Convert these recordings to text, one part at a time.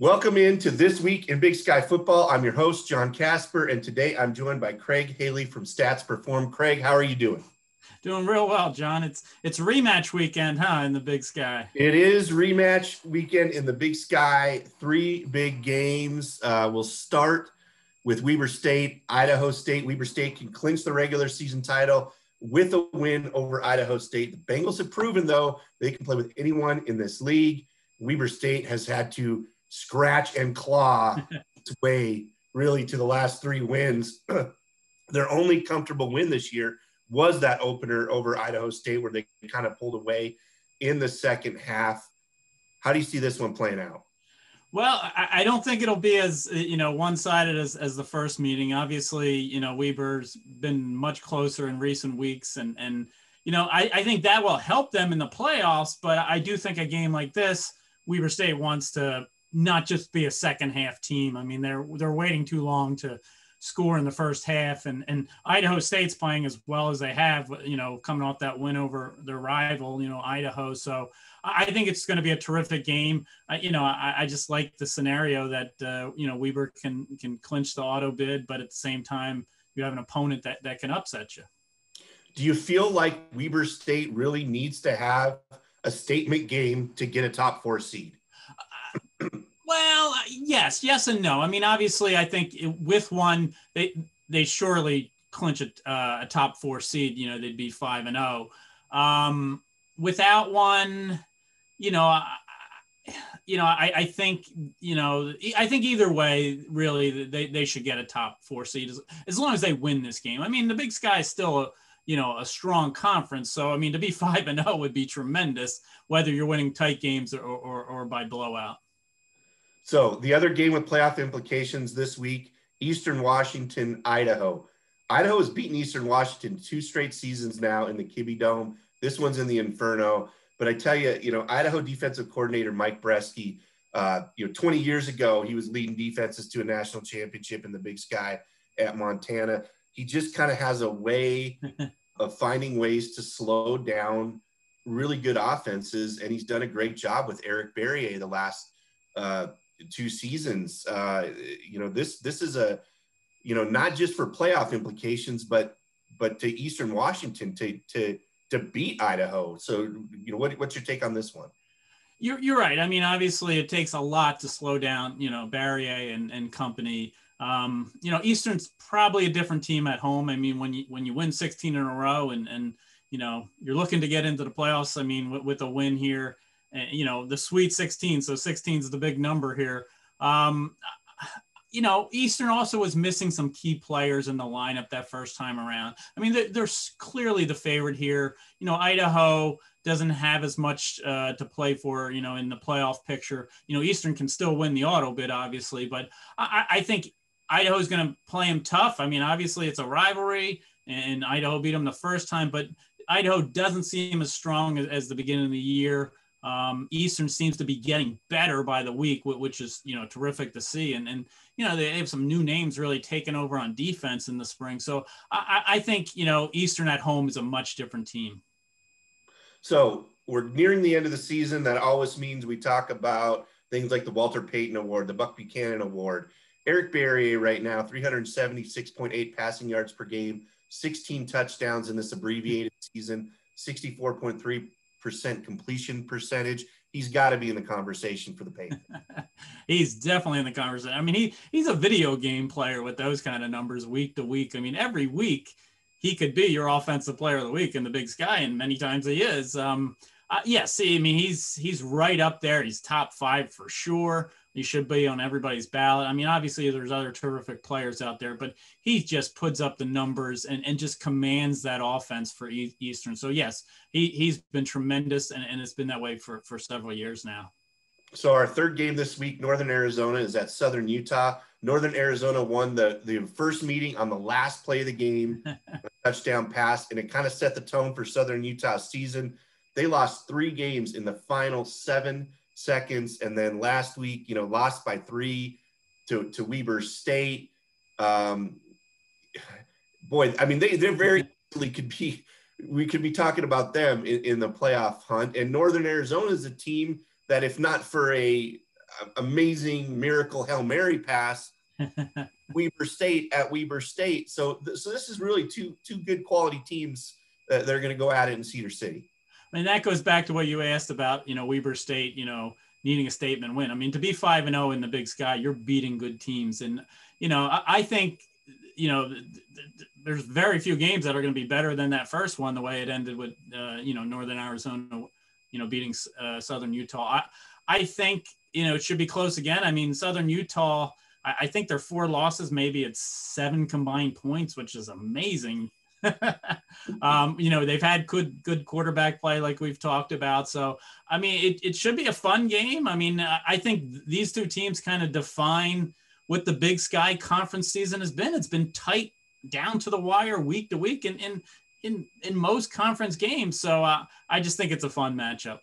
Welcome into This Week in Big Sky Football. I'm your host, John Casper, and today I'm joined by Craig Haley from Stats Perform. Craig, how are you doing? Doing real well, John. It's rematch weekend, huh, in the Big Sky? It is rematch weekend in the Big Sky. Three big games. We'll start with Weber State, Idaho State. Weber State can clinch the regular season title with a win over Idaho State. The Bengals have proven, though, they can play with anyone in this league. Weber State has had to scratch and claw its way really to the last three wins. Their only comfortable win this year was that opener over Idaho State where they kind of pulled away in the second half. How do you see this one playing out? Well, I don't think it'll be as, one-sided as the first meeting. Obviously, Weber's been much closer in recent weeks and I think that will help them in the playoffs, but I do think a game like this, Weber State wants to not just be a second half team. I mean, they're waiting too long to score in the first half, and Idaho State's playing as well as they have, coming off that win over their rival, Idaho. So I think it's going to be a terrific game. I just like the scenario that, Weber can clinch the auto bid, but at the same time, you have an opponent that can upset you. Do you feel like Weber State really needs to have a statement game to get a top four seed? Well, yes and no. I mean, obviously, I think with one, they surely clinch a top four seed. They'd be 5-0. Without one, I think either way, really, they should get a top four seed as long as they win this game. I mean, the Big Sky is still a strong conference. So, I mean, to be 5-0 would be tremendous, whether you're winning tight games or by blowout. So the other game with playoff implications this week, Eastern Washington, Idaho. Idaho has beaten Eastern Washington 2 straight seasons now in the Kibbe Dome. This one's in the Inferno. But I tell you, Idaho defensive coordinator Mike Bresky, 20 years ago, he was leading defenses to a national championship in the Big Sky at Montana. He just kind of has a way of finding ways to slow down really good offenses, and he's done a great job with Eric Barriere the last 2 seasons. This is a, not just for playoff implications, but to Eastern Washington to beat Idaho. So, what's your take on this one? You're right. I mean, obviously it takes a lot to slow down, Barriere and company. Eastern's probably a different team at home. I mean, when you win 16 in a row and you're looking to get into the playoffs, I mean, with a win here, the Sweet 16. So 16 is the big number here. Eastern also was missing some key players in the lineup that first time around. I mean, they're clearly the favorite here. Idaho doesn't have as much to play for, in the playoff picture. Eastern can still win the auto bid, obviously, but I think Idaho is going to play them tough. I mean, obviously it's a rivalry and Idaho beat them the first time, but Idaho doesn't seem as strong as the beginning of the year. Eastern seems to be getting better by the week, which is, terrific to see. And they have some new names really taking over on defense in the spring. So I think, Eastern at home is a much different team. So we're nearing the end of the season. That always means we talk about things like the Walter Payton Award, the Buck Buchanan Award. Eric Barriere right now, 376.8 passing yards per game, 16 touchdowns in this abbreviated season, 64.3% completion percentage. He's got to be in the conversation for the Payton. He's definitely in the conversation. I mean, he's a video game player with those kind of numbers week to week. I mean, every week he could be your offensive player of the week in the Big Sky, and many times he is. He's right up there. He's top 5 for sure. He should be on everybody's ballot. I mean, obviously there's other terrific players out there, but he just puts up the numbers and just commands that offense for Eastern. So yes, he's been tremendous, and it's been that way for several years now. So our third game this week, Northern Arizona is at Southern Utah. Northern Arizona won the first meeting on the last play of the game, a touchdown pass, and it kind of set the tone for Southern Utah's season. They lost 3 games in the final 7 seconds, and then last week, lost by 3 to Weber State. Boy, I mean, they very easily could be. We could be talking about them in the playoff hunt. And Northern Arizona is a team that, if not for a amazing miracle Hail Mary pass. Weber State at Weber State. So this is really two good quality teams that are going to go at it in Cedar City. I mean, that goes back to what you asked about, Weber State, needing a statement win. I mean, to be 5-0 in the Big Sky, you're beating good teams. And, I think, there's very few games that are going to be better than that first one, the way it ended with, Northern Arizona, beating Southern Utah. I think, it should be close again. I mean, Southern Utah, I think their 4 losses, maybe it's 7 combined points, which is amazing. They've had good quarterback play like we've talked about. So, I mean, it should be a fun game. I mean, I think these two teams kind of define what the Big Sky Conference season has been. It's been tight down to the wire week to week in most conference games. So I just think it's a fun matchup.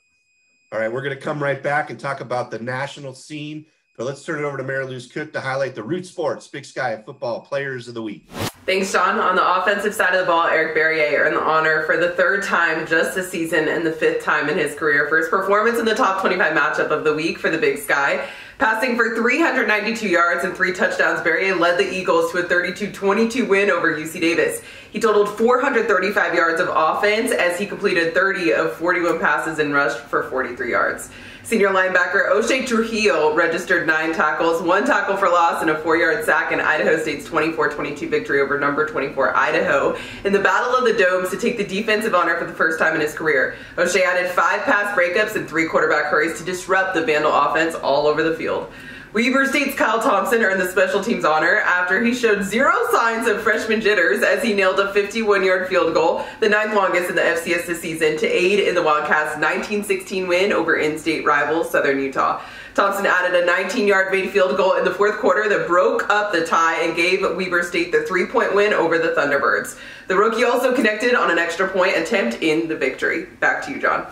All right, we're going to come right back and talk about the national scene. But let's turn it over to Mary Louise Cook to highlight the Root Sports Big Sky Football Players of the Week. Thanks, John. On the offensive side of the ball, Eric Barrier earned the honor for the 3rd time just this season and the 5th time in his career for his performance in the top 25 matchup of the week for the Big Sky. Passing for 392 yards and 3 touchdowns, Barrier led the Eagles to a 32-22 win over UC Davis. He totaled 435 yards of offense as he completed 30 of 41 passes and rushed for 43 yards. Senior linebacker O'Shea Trujillo registered 9 tackles, 1 tackle for loss, and a 4-yard sack in Idaho State's 24-22 victory over number 24 Idaho in the Battle of the Domes to take the defensive honor for the first time in his career. O'Shea added 5 pass breakups and 3 quarterback hurries to disrupt the Vandal offense all over the field. Weber State's Kyle Thompson earned the special teams honor after he showed 0 signs of freshman jitters as he nailed a 51-yard field goal, the 9th longest in the FCS this season, to aid in the Wildcats' 19-16 win over in-state rival Southern Utah. Thompson added a 19-yard made field goal in the 4th quarter that broke up the tie and gave Weber State the 3-point win over the Thunderbirds. The rookie also connected on an extra point attempt in the victory. Back to you, John.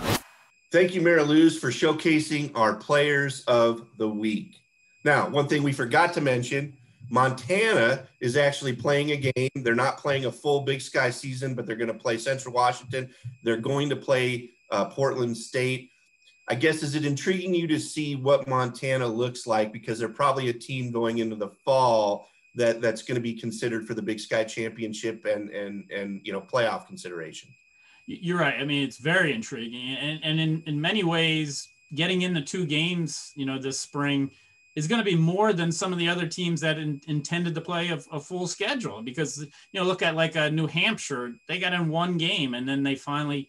Thank you, Mary Louise, for showcasing our Players of the Week. Now, one thing we forgot to mention, Montana is actually playing a game. They're not playing a full Big Sky season, but they're going to play Central Washington. They're going to play Portland State. I guess, is it intriguing you to see what Montana looks like? Because they're probably a team going into the fall that's going to be considered for the Big Sky Championship and playoff consideration. You're right. I mean, it's very intriguing. And in many ways, getting into 2 games, this spring – is going to be more than some of the other teams that intended to play a full schedule, because, look at like New Hampshire, they got in 1 game and then they finally,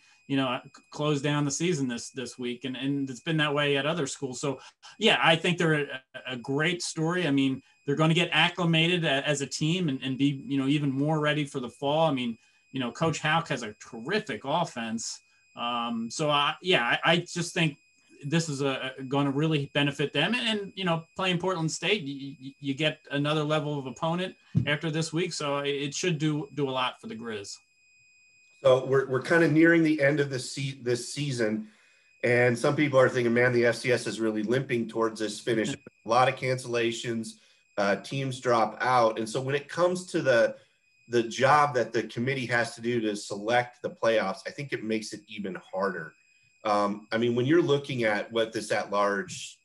closed down the season this week. And it's been that way at other schools. So yeah, I think they're a great story. I mean, they're going to get acclimated as a team and be, even more ready for the fall. I mean, Coach Houck has a terrific offense. I just think this is going to really benefit them. And playing Portland State, you get another level of opponent after this week. So it should do a lot for the Grizz. So we're kind of nearing the end of this season. And some people are thinking, man, the FCS is really limping towards this finish. A lot of cancellations, teams drop out. And so when it comes to the job that the committee has to do to select the playoffs, I think it makes it even harder. I mean, when you're looking at what this at-large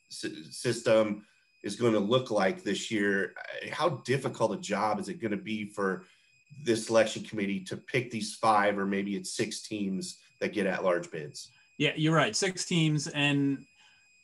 system is going to look like this year, how difficult a job is it going to be for this selection committee to pick these 5 or maybe it's 6 teams that get at-large bids? Yeah, you're right. 6 teams, and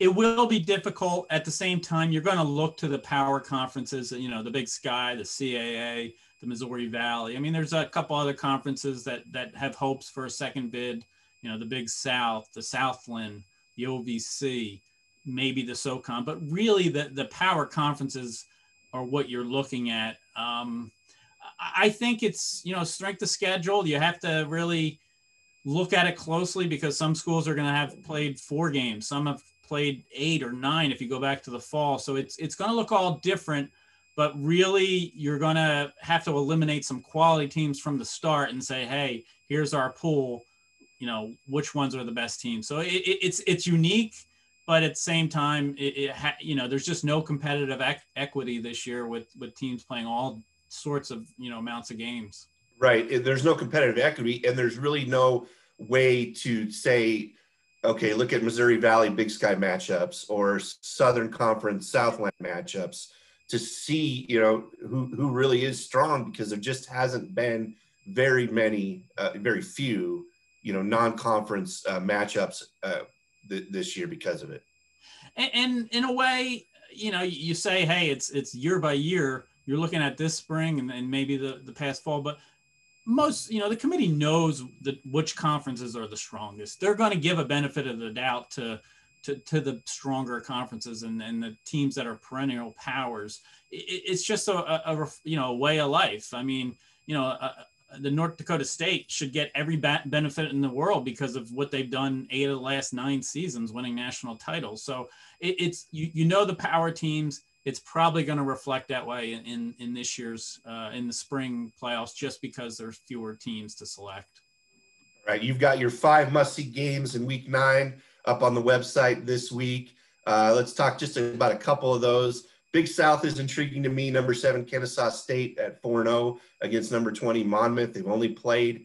it will be difficult. At the same time, you're going to look to the power conferences, the Big Sky, the CAA, the Missouri Valley. I mean, there's a couple other conferences that have hopes for a second bid. The Big South, the Southland, the OVC, maybe the SoCon, but really the power conferences are what you're looking at. I think it's, strength of schedule. You have to really look at it closely because some schools are going to have played 4 games. Some have played 8 or 9 if you go back to the fall. So it's going to look all different, but really you're going to have to eliminate some quality teams from the start and say, hey, here's our pool. Which ones are the best teams. So it's unique, but at the same time, there's just no competitive equity this year with teams playing all sorts of, amounts of games. Right. There's no competitive equity, and there's really no way to say Okay, look at Missouri Valley Big Sky matchups or Southern Conference Southland matchups to see, who really is strong, because there just hasn't been very few, non-conference matchups this year because of it. And in a way, you say, hey, it's year by year. You're looking at this spring and maybe the past fall, but most, the committee knows which conferences are the strongest. They're going to give a benefit of the doubt to the stronger conferences and the teams that are perennial powers. It's just a way of life. I mean, the North Dakota State should get every benefit in the world because of what they've done 8 of the last 9 seasons, winning national titles. So it's the power teams. It's probably going to reflect that way in this year's in the spring playoffs, just because there's fewer teams to select. All right, you've got your 5 must-see games in Week 9 up on the website this week. Let's talk just about a couple of those. Big South is intriguing to me. Number 7 Kennesaw State at 4-0 against number 20 Monmouth. They've only played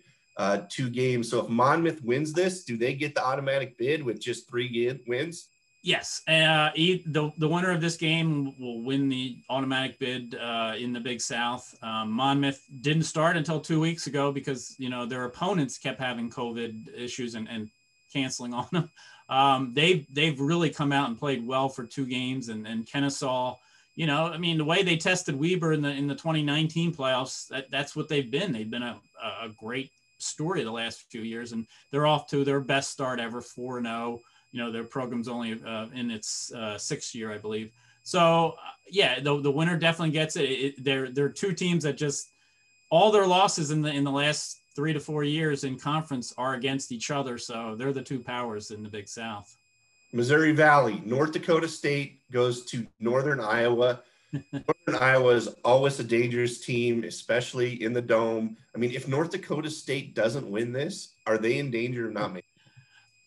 2 games. So if Monmouth wins this, do they get the automatic bid with just 3 wins? Yes. The winner of this game will win the automatic bid in the Big South. Monmouth didn't start until 2 weeks ago because, their opponents kept having COVID issues and canceling on them. They've really come out and played well for 2 games, and Kennesaw, the way they tested Weber in the 2019 playoffs, that's what they've been. They've been a great story the last few years, and they're off to their best start ever, 4-0. Their program's only in its 6th year, I believe. So the winner definitely gets it. They're 2 teams that just all their losses in the last 3 to 4 years in conference are against each other. So they're the 2 powers in the Big South. Missouri Valley, North Dakota State goes to Northern Iowa. Northern Iowa is always a dangerous team, especially in the Dome. I mean, if North Dakota State doesn't win this, are they in danger of not making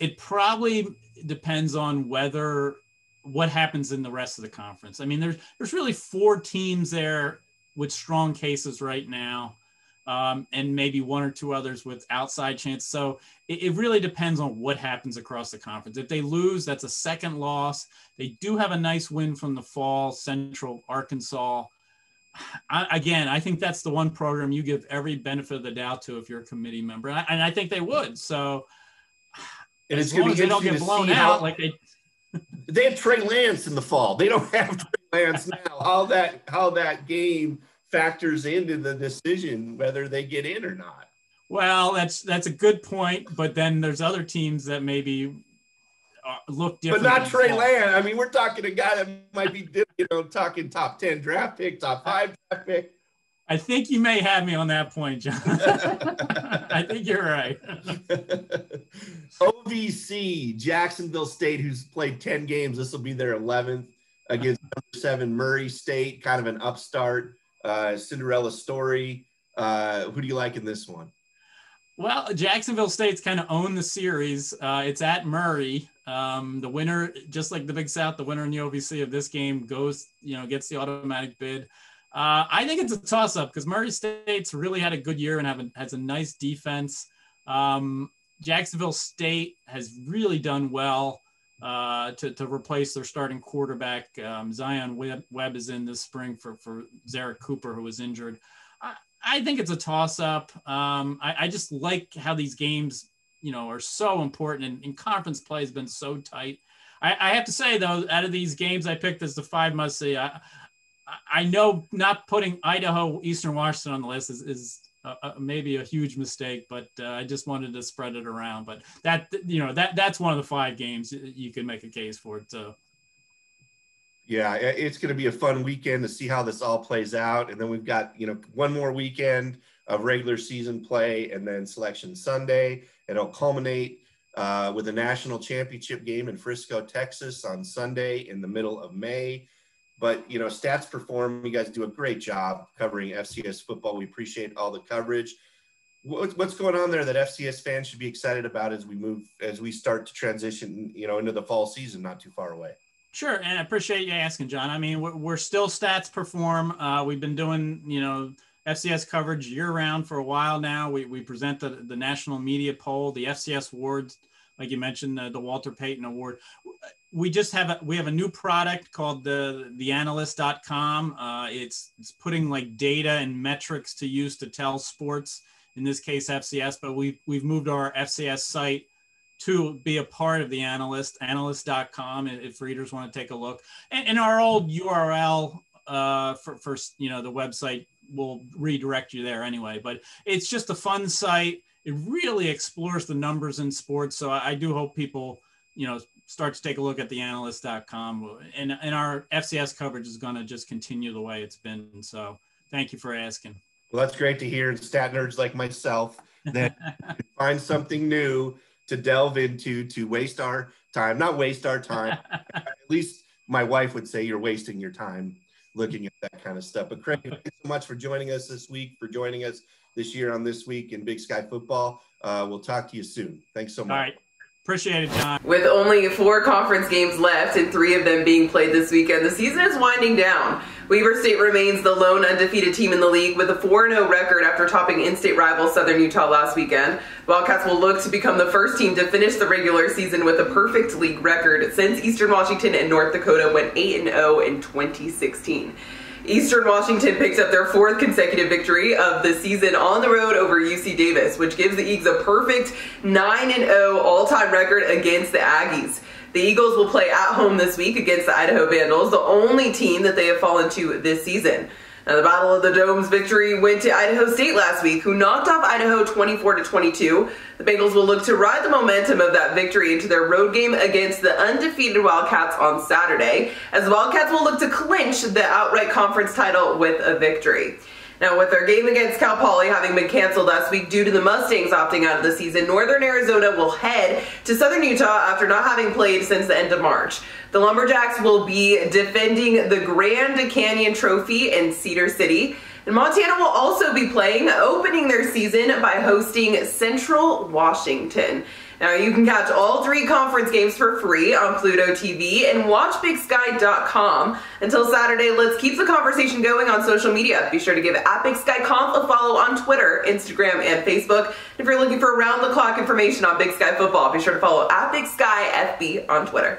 it? It probably depends on what happens in the rest of the conference. I mean, there's really 4 teams there with strong cases right now, and maybe 1 or 2 others with outside chance. So it really depends on what happens across the conference. If they lose, that's a 2nd loss. They do have a nice win from the fall, Central Arkansas. I think that's the one program you give every benefit of the doubt to if you're a committee member, and I think they would. So. And it's going to be interesting to blown see out like they have Trey Lance in the fall. They don't have Trey Lance now. How that game factors into the decision whether they get in or not. Well, that's a good point, but then there's other teams that maybe look different. But not Trey Lance. I mean, we're talking a guy that might be, talking top 10 draft pick, top 5 draft pick. I think you may have me on that point, John. I think you're right. OVC, Jacksonville State, who's played 10 games. This will be their 11th against number 7 Murray State, kind of an upstart Cinderella story. Who do you like in this one? Well, Jacksonville State's kind of owned the series. It's at Murray. The winner, just like the Big South, the winner in the OVC of this game gets the automatic bid. I think it's a toss-up because Murray State's really had a good year and has a nice defense. Jacksonville State has really done well to replace their starting quarterback. Zion Webb is in this spring for Zarek Cooper, who was injured. I think it's a toss-up. I just like how these games, are so important, and conference play has been so tight. I have to say, though, out of these games I picked as the 5 must-see, I know not putting Idaho Eastern Washington on the list is maybe a huge mistake, but I just wanted to spread it around. But that's one of the 5 games you can make a case for it too. Yeah, it's going to be a fun weekend to see how this all plays out. And then we've got, one more weekend of regular season play and then Selection Sunday. It'll culminate with a national championship game in Frisco, Texas on Sunday in the middle of May. But, Stats Perform, you guys do a great job covering FCS football. We appreciate all the coverage. What's going on there that FCS fans should be excited about as we start to transition, into the fall season not too far away? Sure, and I appreciate you asking, John. I mean, we're still Stats Perform. We've been doing, FCS coverage year-round for a while now. We present the national media poll, the FCS Awards, like you mentioned, the Walter Payton Award. We have a new product called theanalyst.com. It's putting like data and metrics to use to tell sports, in this case FCS, but we've moved our FCS site to be a part of the analyst.com, if readers want to take a look. And our old URL for the website will redirect you there anyway. But it's just a fun site. It really explores the numbers in sports. So I do hope people, start to take a look at the analyst.com. And our FCS coverage is going to just continue the way it's been. So thank you for asking. Well, that's great to hear. And stat nerds like myself that find something new to delve into, to waste our time, not waste our time. At least my wife would say you're wasting your time looking at that kind of stuff. But Craig, thanks so much for joining us this week, for joining us this year on This Week in Big Sky Football. We'll talk to you soon. Thanks so much. All right. Appreciate it, John. With only 4 conference games left and 3 of them being played this weekend, the season is winding down. Weber State remains the lone undefeated team in the league with a 4-0 record after topping in-state rival Southern Utah last weekend. Wildcats will look to become the first team to finish the regular season with a perfect league record since Eastern Washington and North Dakota went 8-0 in 2016. Eastern Washington picked up their 4th consecutive victory of the season on the road over UC Davis, which gives the Eags a perfect 9-0 all-time record against the Aggies. The Eagles will play at home this week against the Idaho Vandals, the only team that they have fallen to this season. Now, the Battle of the Domes victory went to Idaho State last week, who knocked off Idaho 24-22. The Bengals will look to ride the momentum of that victory into their road game against the undefeated Wildcats on Saturday, as the Wildcats will look to clinch the outright conference title with a victory. Now, with their game against Cal Poly having been canceled last week due to the Mustangs opting out of the season, Northern Arizona will head to Southern Utah after not having played since the end of March. The Lumberjacks will be defending the Grand Canyon Trophy in Cedar City. And Montana will also be playing, opening their season by hosting Central Washington. Now, you can catch all 3 conference games for free on Pluto TV and watch BigSky.com. Until Saturday, let's keep the conversation going on social media. Be sure to give @BigSkyConf a follow on Twitter, Instagram, and Facebook. If you're looking for around-the-clock information on Big Sky football, be sure to follow @BigSkyFB on Twitter.